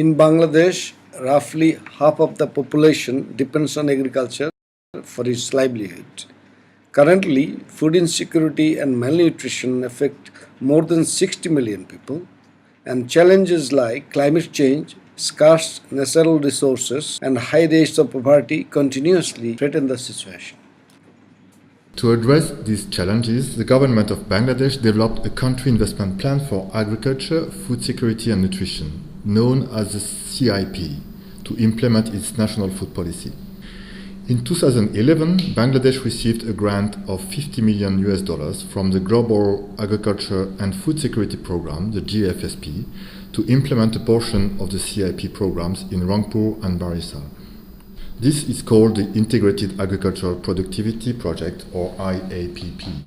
In Bangladesh, roughly half of the population depends on agriculture for its livelihood. Currently, food insecurity and malnutrition affect more than 60 million people, and challenges like climate change, scarce natural resources, and high rates of poverty continuously threaten the situation. To address these challenges, the government of Bangladesh developed a country investment plan for agriculture, food security and nutrition, known as the CIP, to implement its national food policy. In 2011, Bangladesh received a grant of $50 million from the Global Agriculture and Food Security Program, the GFSP, to implement a portion of the CIP programs in Rangpur and Barisa. This is called the Integrated Agricultural Productivity Project, or IAPP.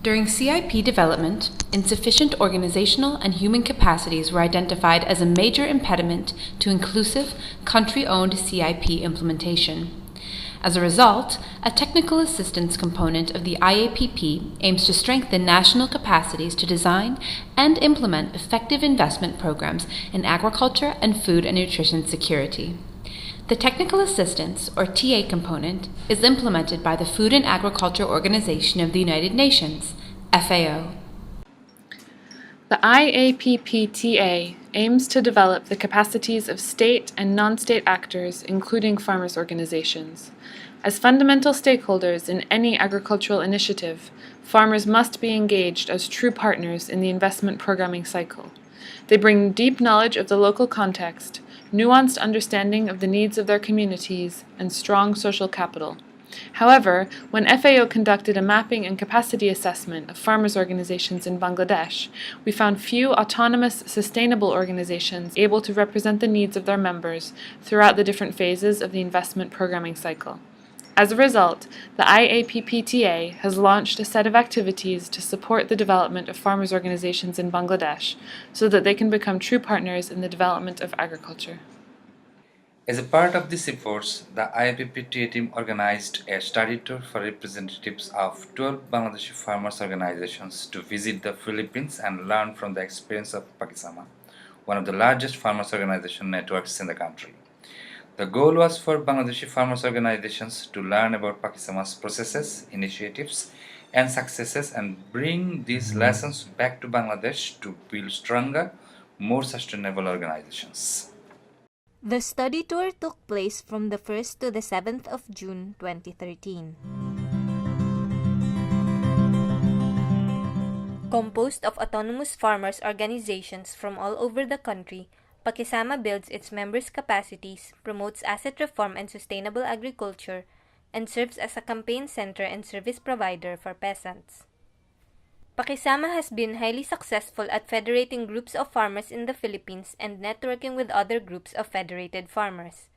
During CIP development, insufficient organizational and human capacities were identified as a major impediment to inclusive, country-owned CIP implementation. As a result, a technical assistance component of the IAPP aims to strengthen national capacities to design and implement effective investment programs in agriculture and food and nutrition security. The Technical Assistance, or TA component, is implemented by the Food and Agriculture Organization of the United Nations, FAO. The IAPP-TA aims to develop the capacities of state and non-state actors, including farmers' organizations. As fundamental stakeholders in any agricultural initiative, farmers must be engaged as true partners in the investment programming cycle. They bring deep knowledge of the local context, nuanced understanding of the needs of their communities, and strong social capital. However, when FAO conducted a mapping and capacity assessment of farmers' organizations in Bangladesh, we found few autonomous, sustainable organizations able to represent the needs of their members throughout the different phases of the investment programming cycle. As a result, the IAPP-TA has launched a set of activities to support the development of farmers' organizations in Bangladesh so that they can become true partners in the development of agriculture. As a part of these efforts, the IAPP-TA team organized a study tour for representatives of 12 Bangladeshi farmers' organizations to visit the Philippines and learn from the experience of Pakisama, one of the largest farmers' organization networks in the country. The goal was for Bangladeshi farmers' organizations to learn about Pakisama's processes, initiatives, and successes and bring these lessons back to Bangladesh to build stronger, more sustainable organizations. The study tour took place from the 1st to the 7th of June 2013. Composed of autonomous farmers' organizations from all over the country, Pakisama builds its members' capacities, promotes asset reform and sustainable agriculture, and serves as a campaign center and service provider for peasants. Pakisama has been highly successful at federating groups of farmers in the Philippines and networking with other groups of federated farmers.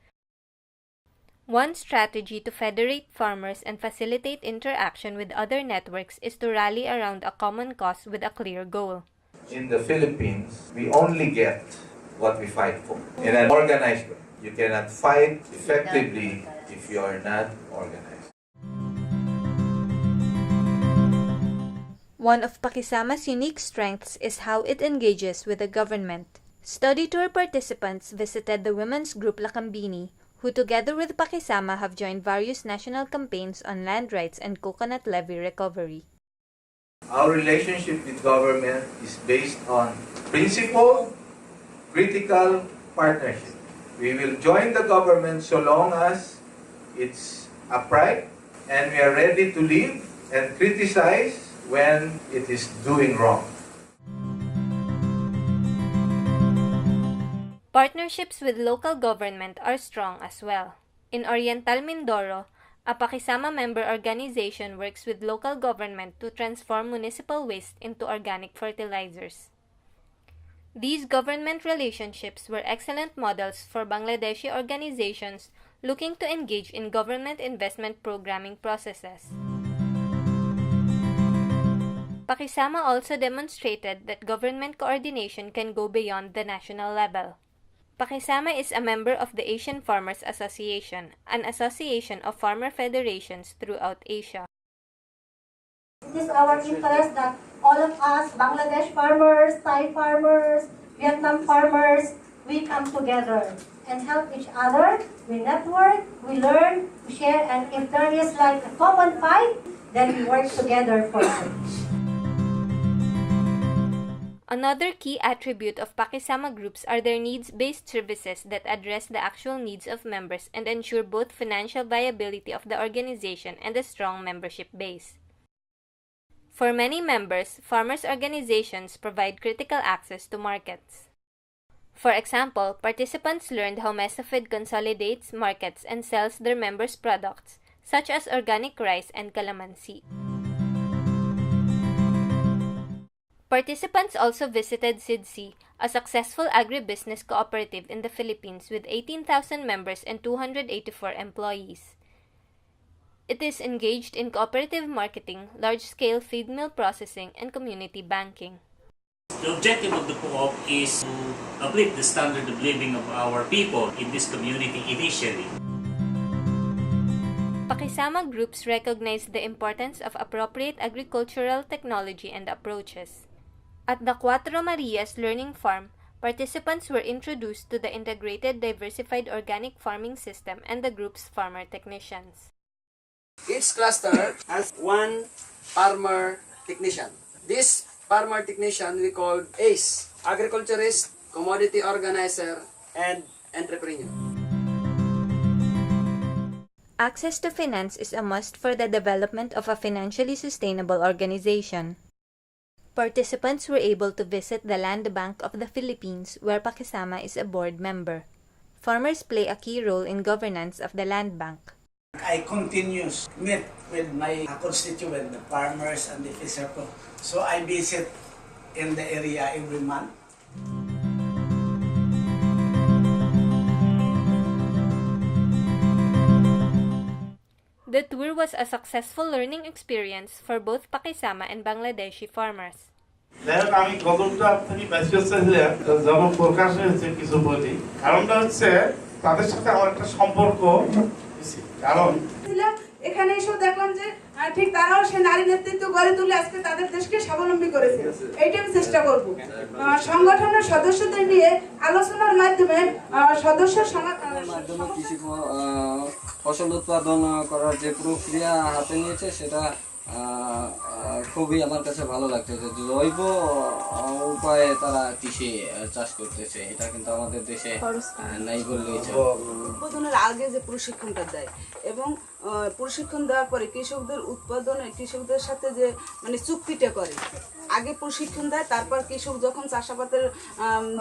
One strategy to federate farmers and facilitate interaction with other networks is to rally around a common cause with a clear goal. In the Philippines, we only get what we fight for. In an organized way, you cannot fight effectively if you are not organized. One of Pakisama's unique strengths is how it engages with the government. Study tour participants visited the women's group Lakambini, who together with Pakisama have joined various national campaigns on land rights and coconut levy recovery. Our relationship with government is based on principled, critical partnership. We will join the government so long as it's upright and we are ready to leave and criticize when it is doing wrong. Partnerships with local government are strong as well. In Oriental Mindoro, a Pakisama member organization works with local government to transform municipal waste into organic fertilizers. These government relationships were excellent models for Bangladeshi organizations looking to engage in government investment programming processes. Pakisama also demonstrated that government coordination can go beyond the national level. Pakisama is a member of the Asian Farmers Association, an association of farmer federations throughout Asia. It is our interest that all of us, Bangladesh farmers, Thai farmers, Vietnam farmers, we come together and help each other. We network, we learn, we share, and if there is like a common fight, then we work together for it. Another key attribute of Pakisama groups are their needs-based services that address the actual needs of members and ensure both financial viability of the organization and a strong membership base. For many members, farmers' organizations provide critical access to markets. For example, participants learned how Mesafed consolidates, markets, and sells their members' products, such as organic rice and calamansi. Participants also visited SIDSI, a successful agribusiness cooperative in the Philippines with 18,000 members and 284 employees. It is engaged in cooperative marketing, large-scale feed mill processing, and community banking. The objective of the co-op is to uplift the standard of living of our people in this community initially. Pakisama groups recognize the importance of appropriate agricultural technology and approaches. At the Cuatro Marias Learning Farm, participants were introduced to the integrated diversified organic farming system and the group's farmer technicians. Each cluster has one farmer technician. This farmer technician we call ACE, agriculturist, commodity organizer, and entrepreneur. Access to finance is a must for the development of a financially sustainable organization. Participants were able to visit the Land Bank of the Philippines, where Pakisama is a board member. Farmers play a key role in governance of the Land Bank. I continuously meet with my constituent, the farmers and the fisher co. So I visit in the area every month. The tour was a successful learning experience for both Pakisama and Bangladeshi farmers. আমি গল্পটা আপনি message চাইছিলেন যখন প্রকাশ হয়েছে কিছু বলি কারণটা হচ্ছে তাদের সাথে আমার একটা সম্পর্ক কারণ এখানে এসে দেখলাম যে ঠিক তারাও সে নারী নেতৃত্ব গড়ে তুলে আজকে তাদের দেশকে স্বাবলম্বী করেছে। এইটা আমি চেষ্টা করব সংগঠনের সদস্যদের নিয়ে আলোচনার মাধ্যমে সদস্যের মাধ্যমে কৃষি ফসল উৎপাদন করার যে প্রক্রিয়া হাতে নিয়েছে সেটা খুবই আমার কাছে ভালো লাগছে যে জৈব উপায়ে তারা কৃষি চাষ করতেছে। এটা কিন্তু আমাদের দেশে নাই বললেই চলে। উৎপাদনের আগে যে প্রশিক্ষণটা দেয় এবং প্রশিক্ষণ দেওয়ার পরে কৃষকদের উৎপাদনে কৃষকদের সাথে যে মানে চুক্তিটা করে, আগে প্রশিক্ষণ দেয়, তারপর কৃষক যখন চাষাবাদের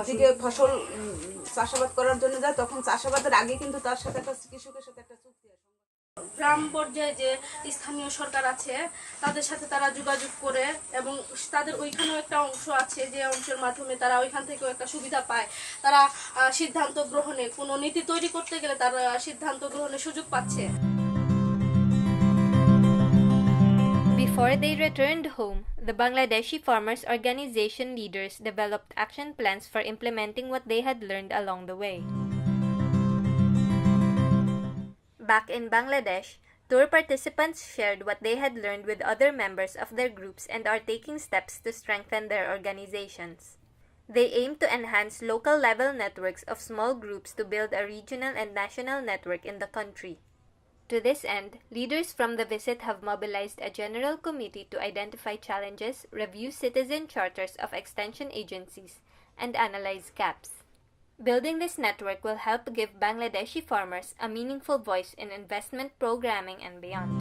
দিকে ফসল চাষাবাদ করার জন্য যায় তখন চাষাবাদের আগে কিন্তু তার সাথে একটা কৃষকের সাথে একটা চুক্তি আছে। গ্রাম পর্যায়ে যে স্থানীয় সরকার আছে তাদের সাথে তারা যোগাযোগ করে এবং তাদের ওইখানেও একটা অংশ আছে যে অংশের মাধ্যমে তারা ওইখান থেকেও একটা সুবিধা পায়। তারা সিদ্ধান্ত গ্রহণে কোনো নীতি তৈরি করতে গেলে তারা সিদ্ধান্ত গ্রহণের সুযোগ পাচ্ছে। Before they returned home, the Bangladeshi farmers' organization leaders developed action plans for implementing what they had learned along the way. Back in Bangladesh, tour participants shared what they had learned with other members of their groups and are taking steps to strengthen their organizations. They aim to enhance local-level networks of small groups to build a regional and national network in the country. To this end, leaders from the visit have mobilized a general committee to identify challenges, review citizen charters of extension agencies, and analyze gaps. Building this network will help give Bangladeshi farmers a meaningful voice in investment programming and beyond.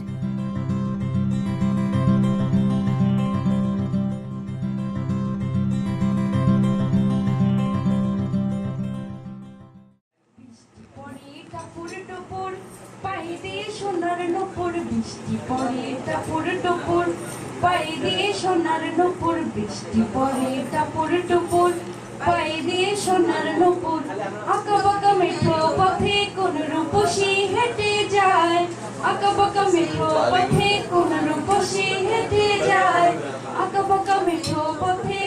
পায়ে দিয়ে সোনার নূপুর আঁকা বাঁকা মেঠো পথে কোন রূপসী হেঁটে যায়, আঁকা বাঁকা মেঠো পথে কোন রূপসী হেঁটে যায়, আঁকা বাঁকা মেঠো পথে